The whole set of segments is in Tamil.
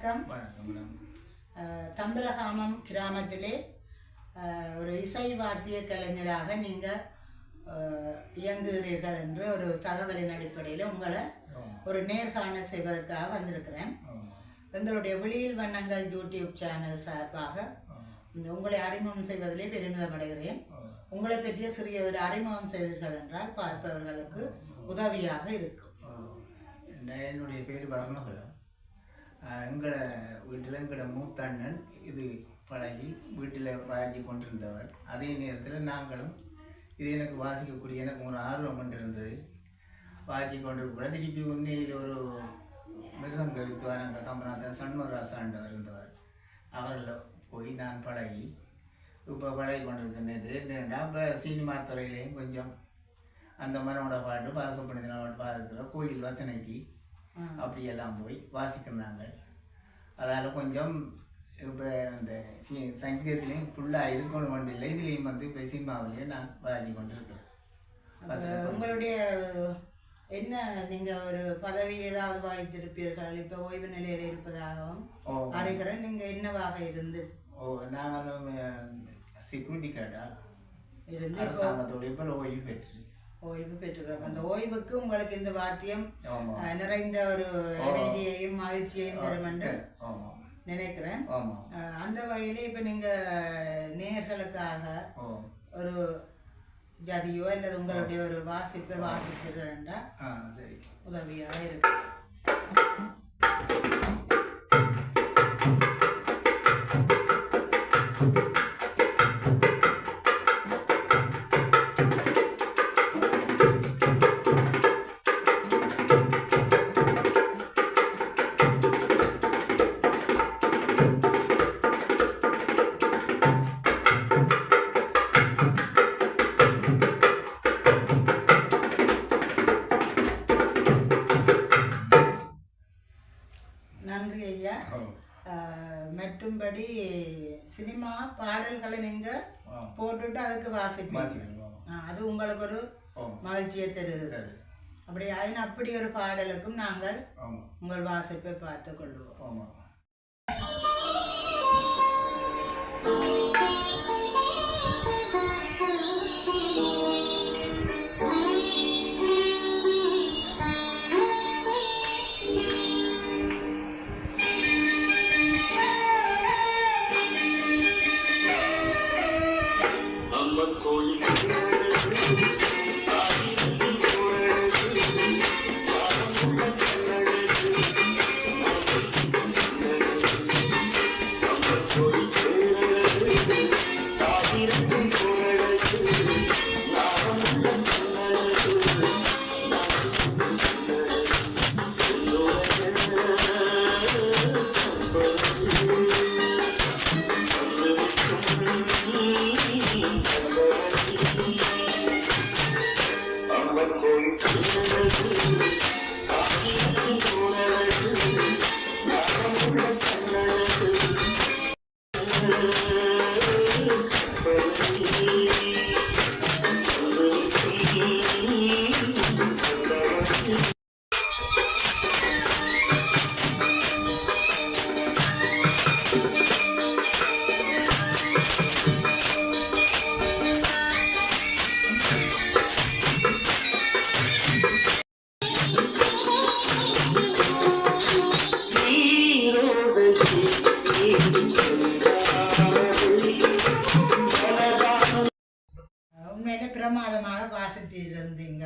வணக்கம். தம்பலகாமம் கிராமத்திலே ஒரு இசை வாத்திய கலைஞராக நீங்கள் இயங்குகிறீர்கள் என்று ஒரு தகவலின் அடிப்படையில் உங்களை ஒரு நேர்காணல் செய்வதற்காக வந்திருக்கிறேன். எங்களுடைய விழியில் வண்ணங்கள் யூடியூப் சேனல் சார்பாக உங்களை அறிமுகம் செய்வதிலே பெருமிதம் அடைகிறேன். உங்களை பற்றிய சிறிய ஒரு அறிமுகம் செய்தீர்கள் என்றால் பார்ப்பவர்களுக்கு உதவியாக இருக்கும். என்னுடைய பேர் வர்ணகுலம். எங்களை வீட்டில் எங்களோட மூத்தண்ணன் இது பழகி வீட்டில் வாசி கொண்டிருந்தவர். அதே நேரத்தில் நாங்களும் இது எனக்கு வாசிக்கக்கூடிய எனக்கு ஒரு ஆர்வம் கொண்டிருந்தது. வாசி கொண்டிருக்க திருப்பி உண்மையில் ஒரு மிருதங்க வித்வான் அங்கே கம்பநாதன் சண்முகராசாண்டவர் இருந்தவர். அவரில் போய் நான் பழகி இப்போ பழகி கொண்டிருந்த நேரத்தில் என்னென்னா இப்போ சினிமா துறையிலையும் கொஞ்சம் அந்த மனோட பாட்டு பாரசுப்பணிதனோட பாடுக்கிற கோயில் வசனைக்கு அப்படியெல்லாம் போய் வாசிக்கிறாங்க. அதனால் கொஞ்சம் இப்போ இந்த சங்கீதத்துலேயும் ஃபுல்லாக இருக்கணும் ஒன்றும் இல்லை. இதுலேயும் வந்து இப்போ சினிமாவிலேயே நான் வாசி கொண்டு இருக்கிறேன். உங்களுடைய என்ன நீங்கள் ஒரு பதவி ஏதாவது வாய்த்திருப்பீர்கள்? இப்போ ஓய்வு நிலையில் இருப்பதாகவும் அறிகிறேன். நீங்கள் என்னவாக இருந்து? நானும் செக்யூரிட்டி கார்டாக இருந்து அரசாங்கத்தோடு இப்போ ஓய்வு பெற்றுக்கிறோம். அந்த ஓய்வுக்கு உங்களுக்கு இந்த வாத்தியம் நிறைந்த ஒரு அமைதியையும் மகிழ்ச்சியையும் தரும் என்று நினைக்கிறேன். அந்த வகையிலே இப்போ நீங்கள் நேயர்களுக்காக ஒரு ஜதியோ அல்லது உங்களுடைய ஒரு வாசிப்பை வாசிக்கிறேன்டா உதவியாக இருக்கு. நன்றி ஐயா. மற்றும்படி சினிமா பாடல்களை நீங்கள் போட்டுட்டு அதுக்கு வாசிப்பீங்க. அது உங்களுக்கு ஒரு மகிழ்ச்சியை தருகிறது. அப்படி அப்படி ஒரு பாடலுக்கும் நாங்கள் உங்கள் வாசிப்பை பார்த்து கொள்வோம். உண்மையில பிரமாதமாக வாசித்து இருந்தீங்க.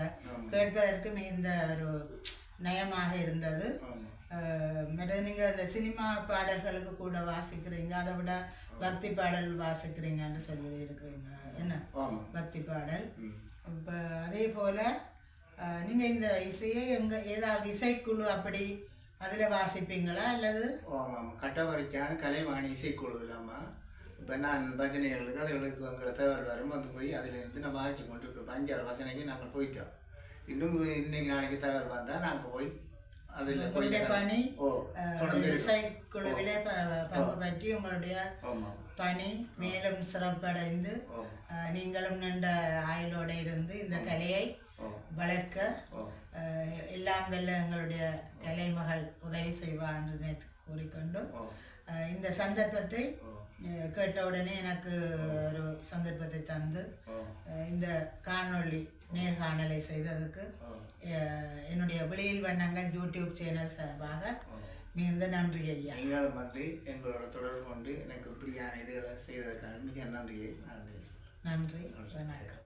கேட்பதற்கு மிகுந்த ஒரு நயமாக இருந்தது. நீங்கள் இந்த சினிமா பாடல்களுக்கு கூட வாசிக்கிறீங்க, அதை விட பக்தி பாடல் வாசிக்கிறீங்கன்னு சொல்லி இருக்கிறீங்க. என்ன பக்தி பாடல்? இப்போ அதே போல் நீங்கள் இந்த இசையை ஏதாவது இசைக்குழு அப்படி அதில் வாசிப்பீங்களா அல்லது? கட்டவரிச்சான கலைவாணி இசைக்குழு இல்லாமல் இப்போ நான் பஜனைகளுக்கு அதுகளுக்கு எங்களை தேவர் வரும் வந்து போய் அதிலிருந்து நம்ம வாசி கொண்டு இருக்கோம். 5-6 வசனைக்கு நாங்கள் போயிட்டோம். இன்னும் இன்னைக்கு நாளைக்கு தேவர் வந்தால் நாங்கள் போய் அதில் பணி இசைக்குழுவிலே பங்கு பற்றி உங்களுடைய பணி மேலும் சிறப்படைந்து நீங்களும் நீண்ட ஆயுளோடு இருந்து இந்த கலையை வளர்க்க எல்லாம் வெல்ல எங்களுடைய கலைமகள் உதவி செய்வார் என்று கூறிக்கொண்டு இந்த சந்தர்ப்பத்தை கேட்ட உடனே எனக்கு ஒரு சந்தர்ப்பத்தை தந்து இந்த காணொளி நேர்காணலை செய்ததுக்கு என்னுடைய வெளியில் வண்ணங்கள் யூடியூப் சேனல் சார்பாக மிகுந்த நன்றி ஐயா. நீங்களும் வந்து எங்களோட தொடர்பு கொண்டு எனக்கு இப்படியான இதுகளை செய்ததற்கான மிக நன்றியை நன்றி. வணக்கம்.